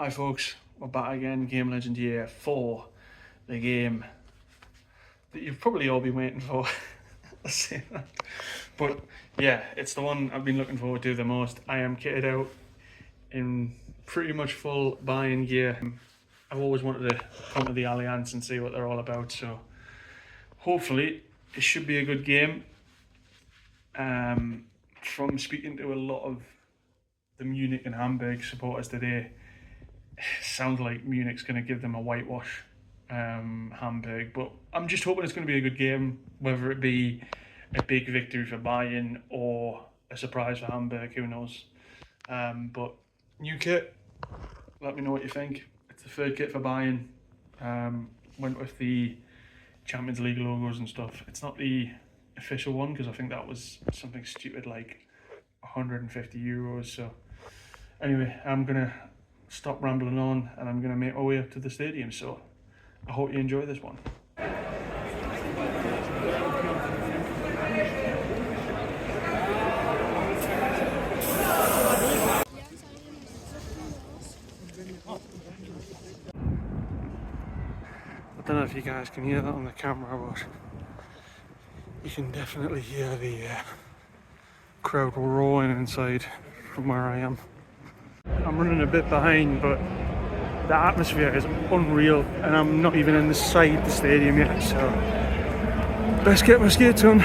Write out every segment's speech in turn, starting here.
Hi folks, we're back again, Game Legend here for the game that you've probably all been waiting for. Let's say that. But yeah, it's the one I've been looking forward to the most. I am kitted out in pretty much full Bayern gear. I've always wanted to come to the Allianz and see what they're all about, so hopefully it should be a good game. From speaking to a lot of the Munich and Hamburg supporters today, sounds like Munich's going to give them a whitewash, Hamburg, but I'm just hoping it's going to be a good game, whether it be a big victory for Bayern or a surprise for Hamburg, who knows. But new kit, let me know what you think. It's the third kit for Bayern. Went with the Champions League logos and stuff. It's not the official one because I think that was something stupid like 150 euros. So anyway, I'm going to stop rambling on and I'm going to make our way up to the stadium, so I hope you enjoy this one. I don't know if you guys can hear that on the camera, but you can definitely hear the crowd roaring inside from where I am. I'm running a bit behind, but the atmosphere is unreal and I'm not even inside the stadium yet, so best get my skates on.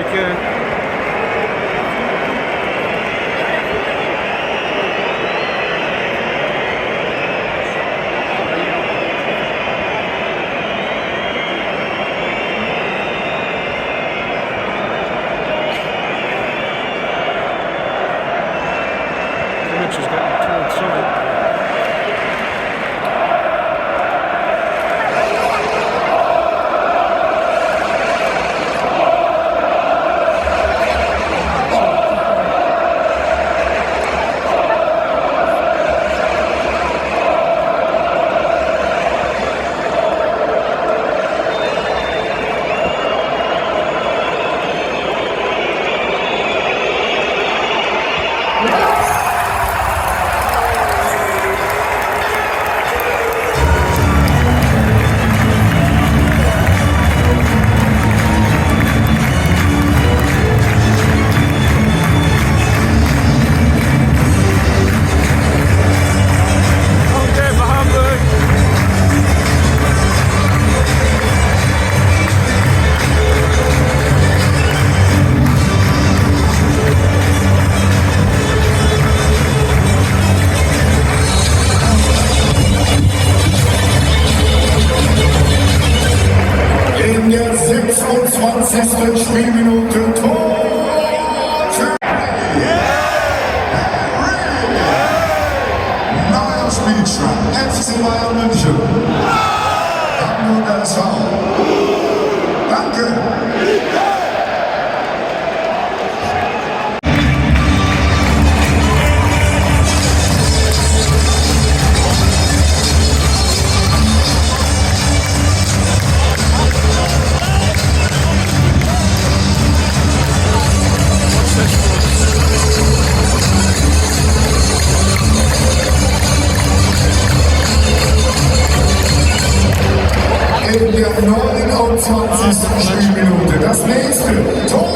striker. Which is getting towards something. In der 26. Spielminute Tor für neuer Spielstand, FC Bayern München, Hamburger SV. Danke! In der 29. Spielminute das nächste Tor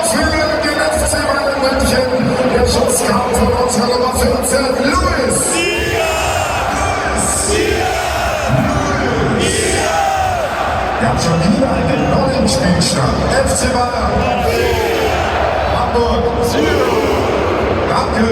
für den FC Bayern München. Der Schutzkampf von unserer Nummer 14, Luis. Wir haben schon wieder einen neuen Spielstand. FC Bayern Hamburg. Danke.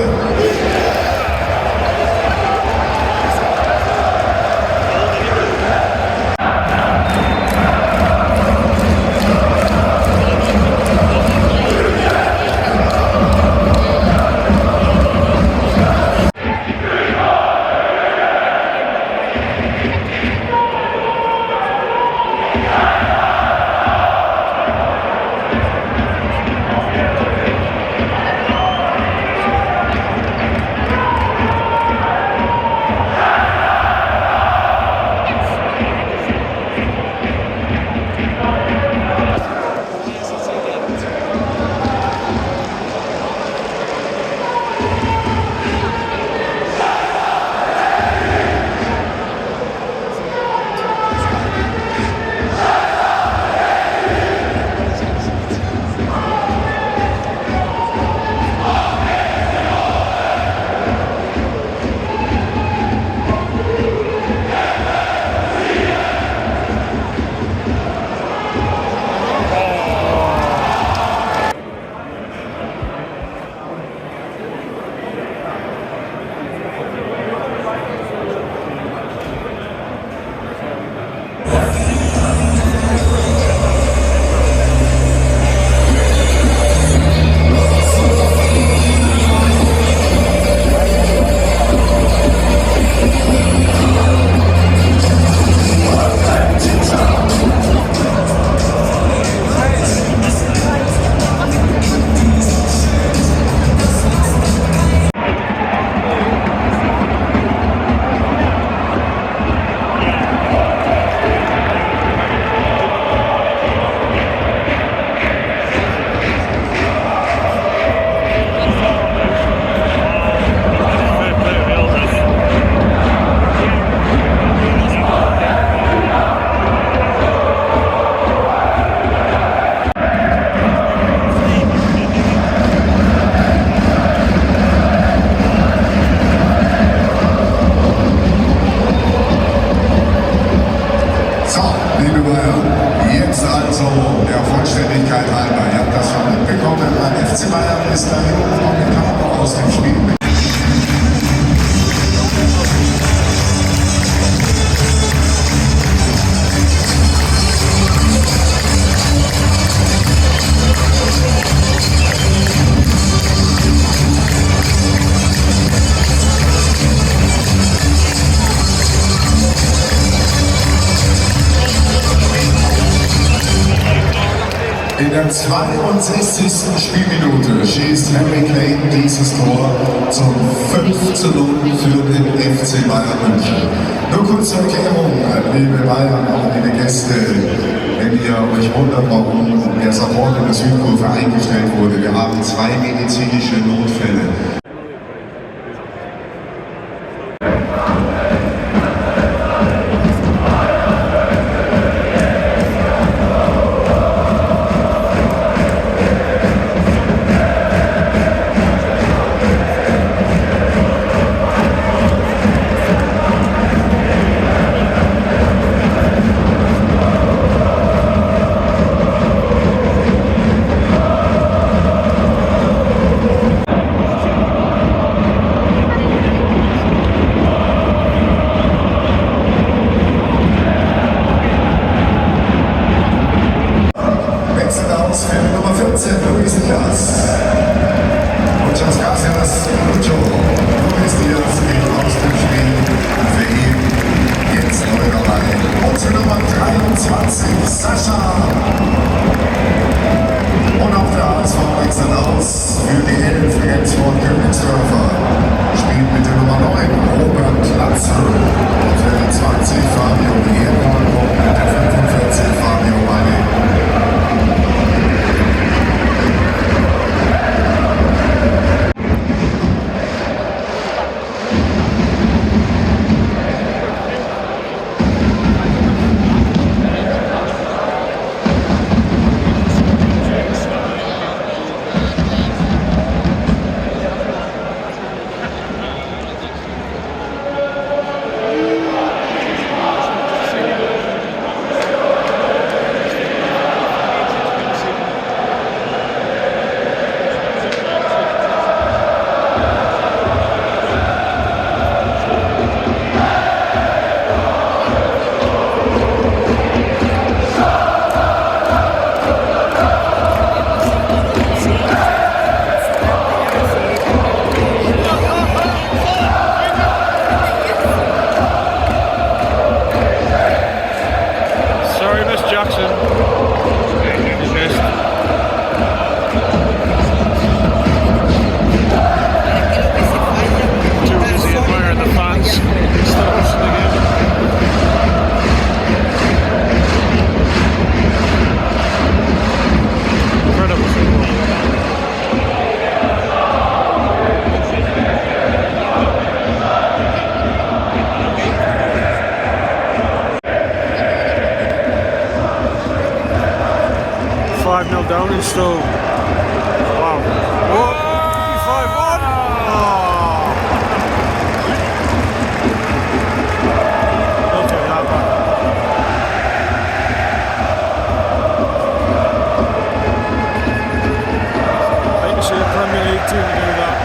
Betreiber. Ihr habt das schon mitbekommen, beim FC Bayern ist der Junge Domination aus dem Spiel. In der 62. Spielminute schießt Harry Kane dieses Tor zum 5:0 für den FC Bayern München. Nur kurz zur Erklärung, liebe Bayern, auch liebe Gäste, wenn ihr euch wundert, warum der Support in der Südkurve eingestellt wurde. Wir haben 2 medizinische Notfälle. Und auch der ASV wechselt aus für die 11 Rendsburg Königsdörfer. Spielt mit der Nummer 9 Robert Latzel, für die 20 Fabio Guerra und mit der 45 Fabio Meine. Down and still. Wow. Whoa. 5-1. Oh. Okay, not bad. I think you see a Premier League team do that.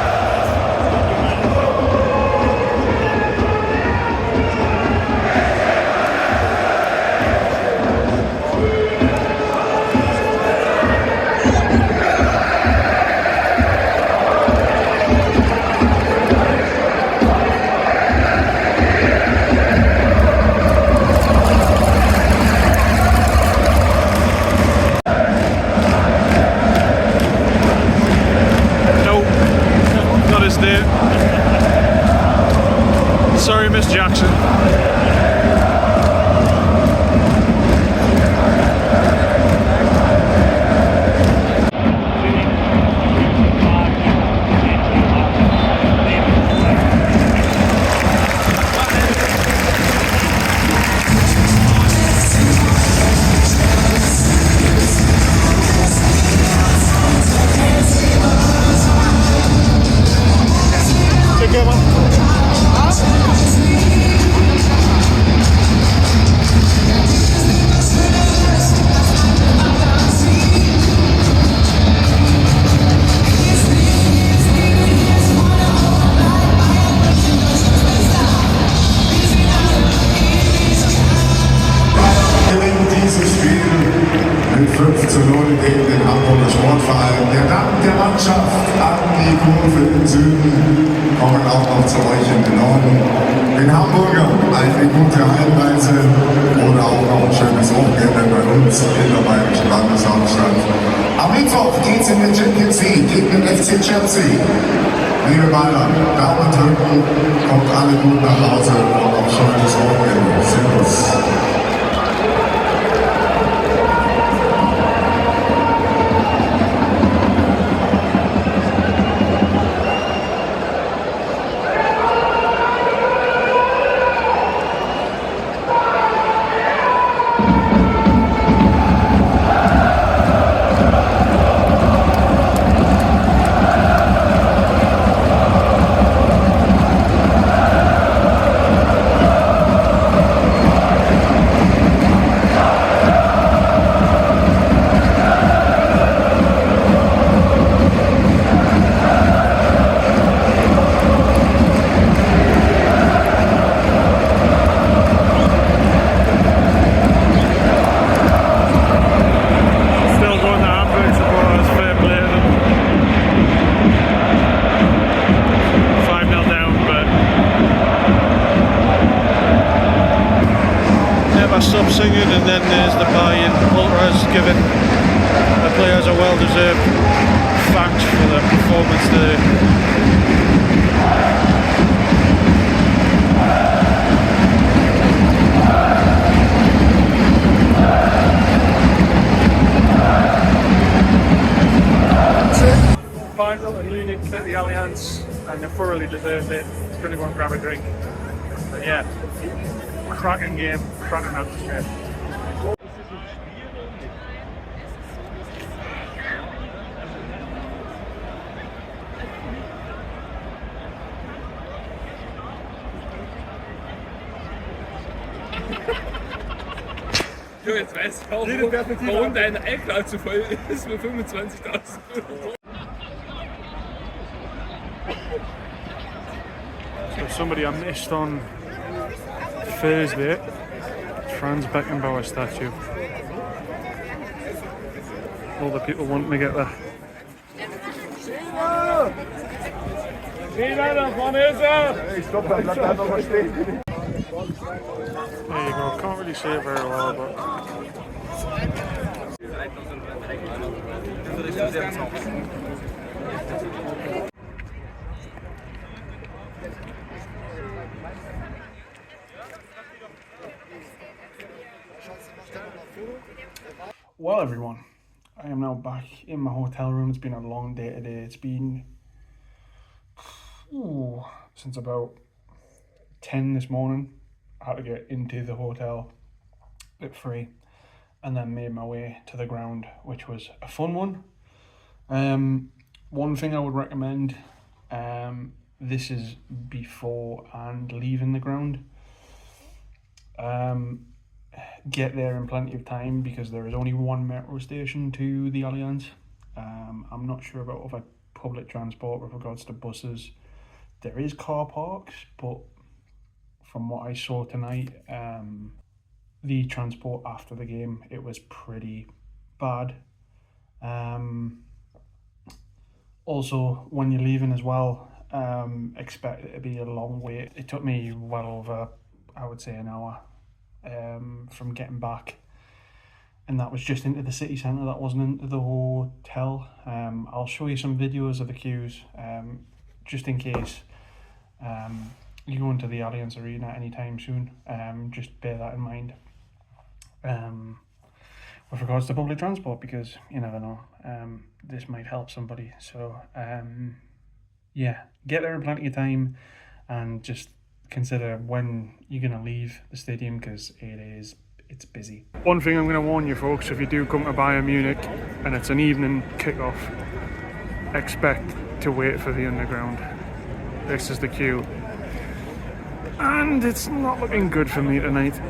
wurde gegen den Hamburger Sportverein. Der Dank der Mannschaft an die Kurve im Süden kommen auch noch zu euch in den Norden. Den Hamburger eine gute Heimreise oder auch noch ein schönes Wochenende bei uns in der bayerischen Landeshauptstadt. Am Mittwoch geht's in den Champions League gegen den FC Chelsea. Liebe Bayern, Daumen drücken, kommt alle gut nach Hause und auch schönes Wochenende. Servus. Stop singing, and then there's the Bayern ultras giving the players a well-deserved thanks for their performance today. Final and Munich at the Allianz, and they thoroughly deserved it. Going to go and grab a drink. But yeah, cracking game, cracking atmosphere. Jo, jetzt weißt du auch, warum deine iCloud so voll ist mit 25.000 Euro. So somebody I missed on Thursday, Franz Beckenbauer statue. All the people wanting to get there. There you go, can't really see it very well, but well, everyone, I am now back in my hotel room. It's been a long day today. It's been since about 10 this morning. I had to get into the hotel at 3 and then made my way to the ground, which was a fun one. One thing I would recommend, this is before and leaving the ground. Get there in plenty of time because there is only one metro station to the Allianz. I'm not sure about other public transport with regards to buses. There is car parks, but from what I saw tonight, the transport after the game, it was pretty bad. Also, when you're leaving as well, expect it to be a long wait. It took me well over, I would say, an hour from getting back, and that was just into the city centre, that wasn't into the hotel. I'll show you some videos of the queues, just in case you go into the Allianz Arena anytime soon. Just bear that in mind with regards to public transport, because you never know, this might help somebody. So yeah, get there in plenty of time and just consider when you're going to leave the stadium, because it's busy. one thing I'm going to warn you folks, if you do come to Bayern Munich and it's an evening kickoff, expect to wait for the underground. This is the queue, and it's not looking good for me tonight.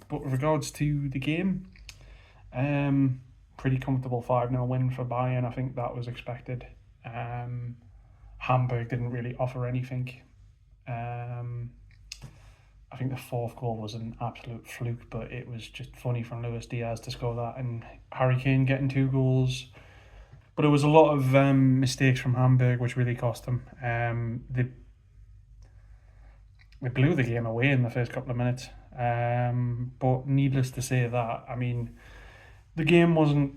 But with regards to the game, pretty comfortable 5-0 win for Bayern. I think that was expected. Hamburg didn't really offer anything. I think the fourth goal was an absolute fluke, but it was just funny from Luis Diaz to score that, and Harry Kane getting 2 goals. But it was a lot of mistakes from Hamburg, which really cost them. They blew the game away in the first couple of minutes. But needless to say that, I mean, the game wasn't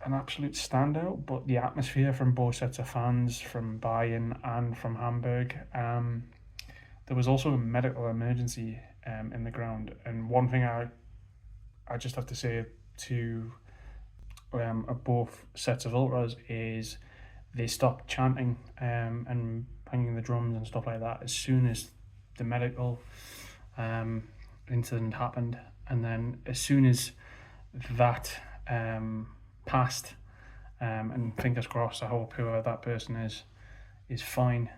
an absolute standout, but the atmosphere from both sets of fans, from Bayern and from Hamburg, there was also a medical emergency in the ground. And one thing I just have to say to both sets of ultras is they stopped chanting and banging the drums and stuff like that as soon as the medical incident happened. And then as soon as that passed, and fingers crossed, I hope whoever that person is fine,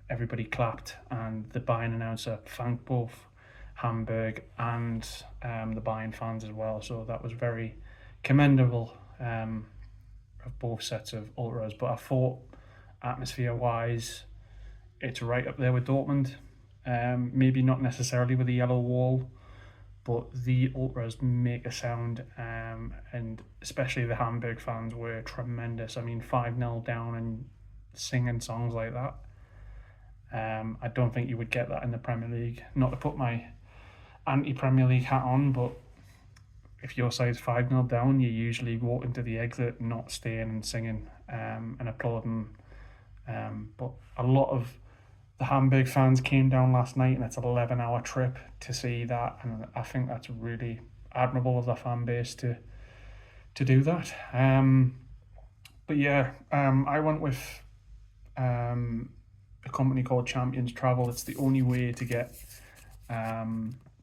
everybody clapped, and the Bayern announcer thanked both Hamburg and the Bayern fans as well. So that was very commendable of both sets of ultras. But I thought atmosphere wise it's right up there with Dortmund. Maybe not necessarily with the yellow wall, but the ultras make a sound, and especially the Hamburg fans were tremendous. I mean, 5-0 down and singing songs like that. I don't think you would get that in the Premier League. Not to put my anti-Premier League hat on, but if your side's 5-0 down, you usually walk into the exit not staying and singing and applauding. But a lot of the Hamburg fans came down last night, and it's an 11-hour trip to see that, and I think that's really admirable of the fan base to do that. But yeah, I went with a company called Champions Travel. It's the only way to get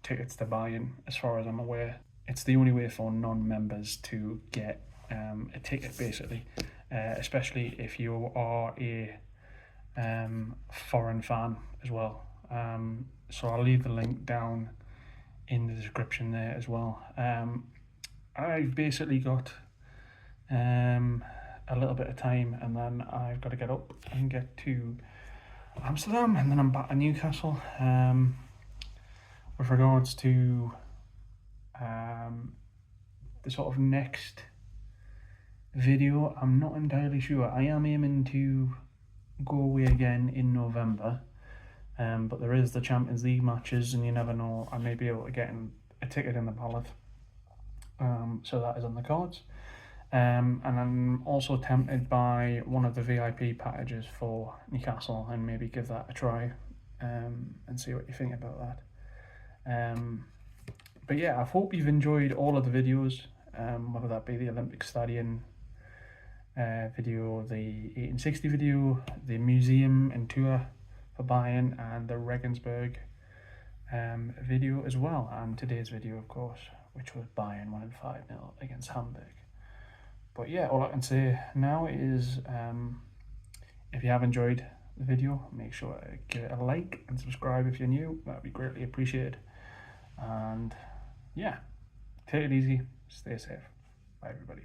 tickets to Bayern, as far as I'm aware. It's the only way for non-members to get a ticket, basically, especially if you are a foreign fan as well. So I'll leave the link down in the description there as well. I've basically got a little bit of time, and then I've got to get up and get to Amsterdam, and then I'm back to Newcastle. With regards to the sort of next video, I'm not entirely sure. I am aiming to go away again in November, but there is the Champions League matches, and you never know, I may be able to get a ticket in the ballot. So that is on the cards. And I'm also tempted by one of the VIP packages for Newcastle, and maybe give that a try and see what you think about that. But yeah, I hope you've enjoyed all of the videos, whether that be the Olympic Stadion video, the 1860 video, the museum and tour for Bayern, and the Regensburg video as well, and today's video, of course, which was Bayern winning 5-0 against Hamburg. But yeah, all I can say now is if you have enjoyed the video, make sure to give it a like and subscribe if you're new. That would be greatly appreciated. And yeah, take it easy, stay safe. Bye everybody.